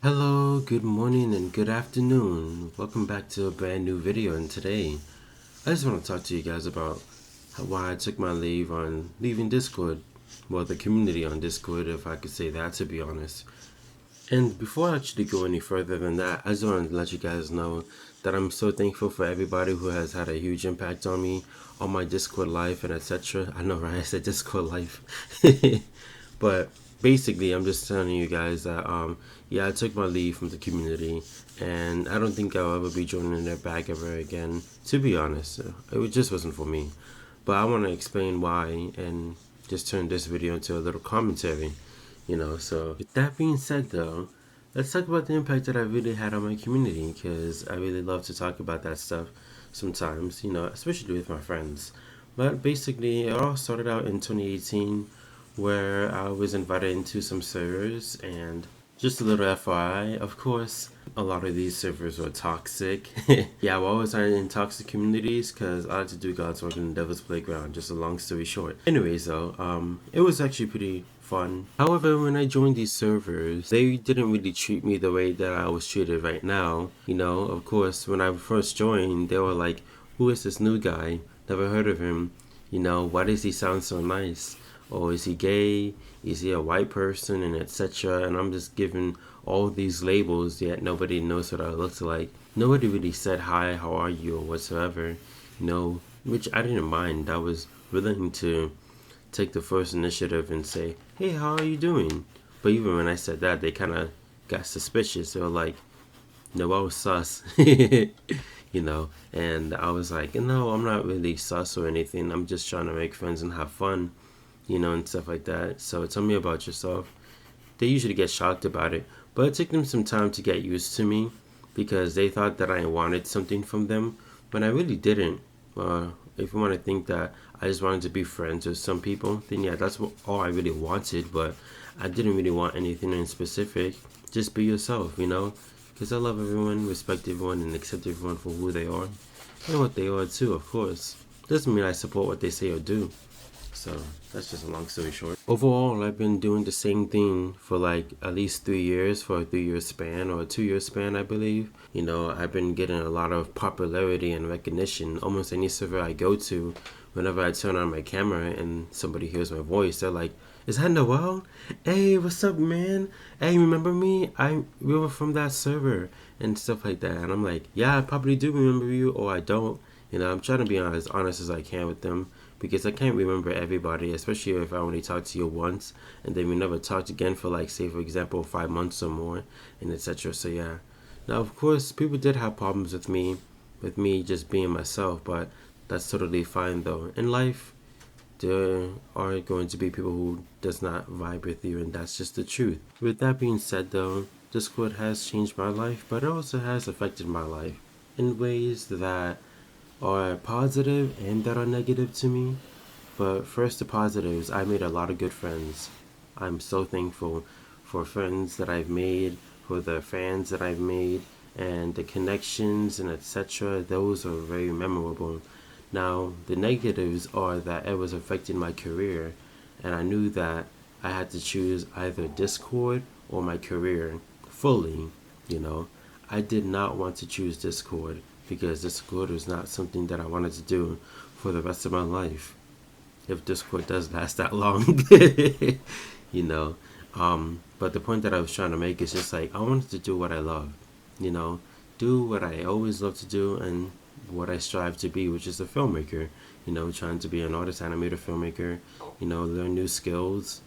Hello, good morning, and good afternoon. Welcome back to a brand new video. And today, I just want to talk to you guys about why I took my leave on leaving Discord. Well, the community on Discord, if I could say that, to be honest. And before I actually go any further than that, I just want to let you guys know that I'm so thankful for everybody who has had a huge impact on me, on my Discord life, and etc. I know, right? I said Discord life. But basically, I'm just telling you guys that yeah, I took my leave from the community, and I don't think I'll ever be joining their back ever again. To be honest, just wasn't for me. But I want to explain why and just turn this video into a little commentary. So with that being said, though, let's talk about the impact that I really had on my community, because I really love to talk about that stuff sometimes. Especially with my friends. But basically, it all started out in 2018 where I was invited into some servers, and just a little FYI, of course, a lot of these servers were toxic. Yeah, well, I was in toxic communities because I like to do God's work in the Devil's Playground, just a long story short. Anyways, though, it was actually pretty fun. However, when I joined these servers, they didn't really treat me the way that I was treated right now. Of course, when I first joined, they were like, who is this new guy? Never heard of him. Why does he sound so nice? Or is he gay? Is he a white person? And etc. And I'm just giving all these labels, yet nobody knows what I look like. Nobody really said hi, how are you, or whatsoever. Which I didn't mind. I was willing to take the first initiative and say, hey, how are you doing? But even when I said that, they kind of got suspicious. They were like, no, I was sus. And I was like, no, I'm not really sus or anything. I'm just trying to make friends and have fun, and stuff like that. So tell me about yourself. They usually get shocked about it, but it took them some time to get used to me because they thought that I wanted something from them, but I really didn't. If you want to think that I just wanted to be friends with some people, then yeah, that's all I really wanted, but I didn't really want anything in specific. Just be yourself, because I love everyone, respect everyone, and accept everyone for who they are and what they are too, of course. Doesn't mean I support what they say or do. So that's just a long story short. Overall, I've been doing the same thing for like at least 3 years, for a 3 year span or a 2 year span, I believe. I've been getting a lot of popularity and recognition. Almost any server I go to, whenever I turn on my camera and somebody hears my voice, they're like, "Is that Noel? Hey, what's up, man? Hey, remember me? We were from that server," and stuff like that. And I'm like, "Yeah, I probably do remember you, or I don't." I'm trying to be as honest as I can with them because I can't remember everybody, especially if I only talked to you once and then we never talked again for, like, say for example, 5 months or more, and etc. So yeah. Now, of course, people did have problems with me just being myself, but that's totally fine though. In life, there are going to be people who does not vibe with you, and that's just the truth. With that being said though, Discord has changed my life, but it also has affected my life in ways that are positive and that are negative to me. But first, the positives. I made a lot of good friends. I'm so thankful for friends that I've made, for the fans that I've made, and the connections and etc. Those are very memorable. Now, the negatives are that it was affecting my career, and I knew that I had to choose either Discord or my career fully. You know, I did not want to choose Discord because Discord was not something that I wanted to do for the rest of my life. If Discord does last that long, you know. But the point that I was trying to make is just like I wanted to do what I love, you know, do what I always love to do and what I strive to be, which is a filmmaker. Trying to be an artist, animator, filmmaker. Learn new skills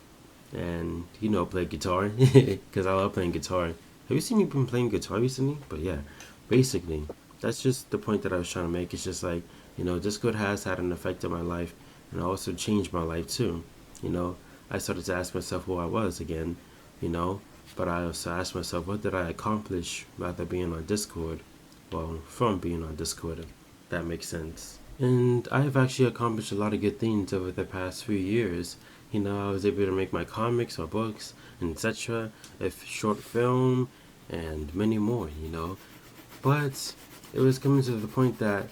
and play guitar because I love playing guitar. Have you seen me been playing guitar recently? But yeah, basically, that's just the point that I was trying to make. It's just like Discord has had an effect on my life, and also changed my life too. You know, I started to ask myself who I was again. You know, but I also asked myself what did I accomplish rather being on Discord. Well, from being on Discord, if that makes sense. And I've actually accomplished a lot of good things over the past few years. I was able to make my comics or books, and etc., a short film, and many more, But it was coming to the point that,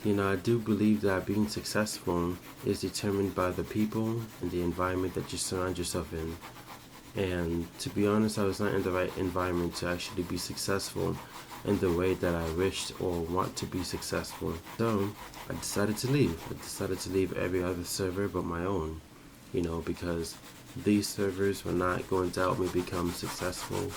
I do believe that being successful is determined by the people and the environment that you surround yourself in. And to be honest, I was not in the right environment to actually be successful in the way that I wished or want to be successful. So I decided to leave. I decided to leave every other server but my own, because these servers were not going to help me become successful,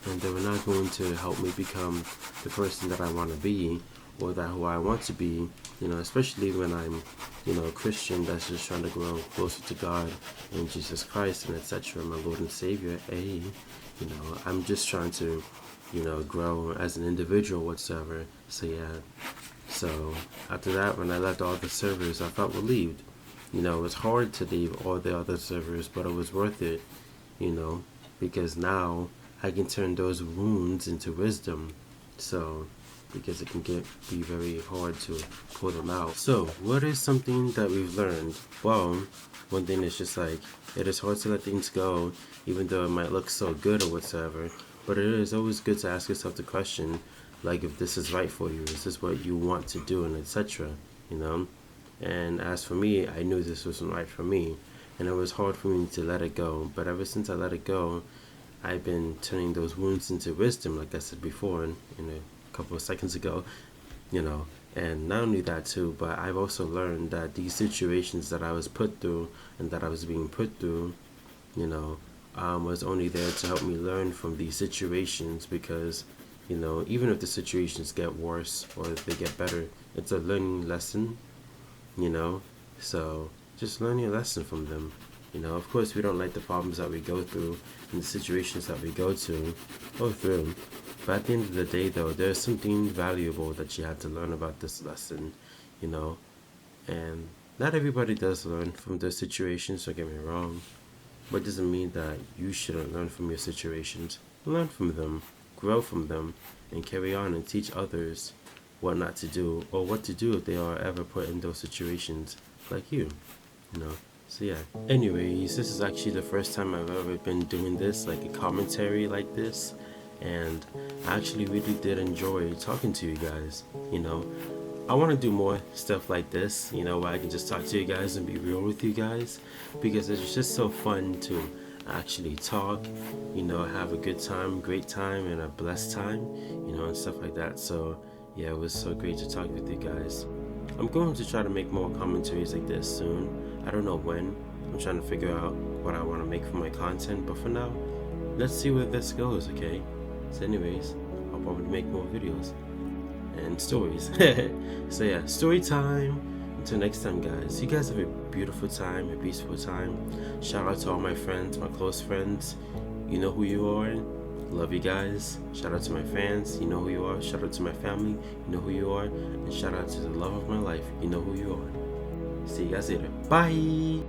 and they were not going to help me become the person that I want to be, or that who I want to be, especially when I'm, a Christian that's just trying to grow closer to God and Jesus Christ and etc., my Lord and Savior. I'm just trying to, grow as an individual whatsoever. So yeah. So after that, when I left all the servers, I felt relieved. It was hard to leave all the other servers, but it was worth it, you know, because now I can turn those wounds into wisdom. So, because it can be very hard to pull them out. So, what is something that we've learned? Well, one thing is just like, it is hard to let things go, even though it might look so good or whatsoever. But it is always good to ask yourself the question, like, if this is right for you, is this what you want to do, and etc. You know? And as for me, I knew this wasn't right for me, and it was hard for me to let it go. But ever since I let it go, I've been turning those wounds into wisdom, like I said before, and a couple of seconds ago, And not only that too, but I've also learned that these situations that I was put through and that I was being put through, was only there to help me learn from these situations, because even if the situations get worse or if they get better, it's a learning lesson, you know. So just learn your lesson from them. Of course, we don't like the problems that we go through and the situations that we go through. But at the end of the day, though, there's something valuable that you have to learn about this lesson, you know. And not everybody does learn from their situations, don't get me wrong. But it doesn't mean that you shouldn't learn from your situations. Learn from them, grow from them, and carry on and teach others what not to do, or what to do if they are ever put in those situations, like you. So yeah. Anyways, this is actually the first time I've ever been doing this, like a commentary like this. And I actually really did enjoy talking to you guys. I want to do more stuff like this, where I can just talk to you guys and be real with you guys, because it's just so fun to actually talk, have a good time, great time, and a blessed time, and stuff like that. So yeah, it was so great to talk with you guys. I'm going to try to make more commentaries like this soon. I don't know when. I'm trying to figure out what I want to make for my content, but for now, let's see where this goes, okay? So anyways, I'll probably make more videos and stories. So yeah, story time. Until next time, guys. You guys have a beautiful time, a peaceful time. Shout out to all my friends, my close friends. You know who you are. Love you guys. Shout out to my fans. You know who you are. Shout out to my family. You know who you are. And shout out to the love of my life. You know who you are. See you guys later. Bye.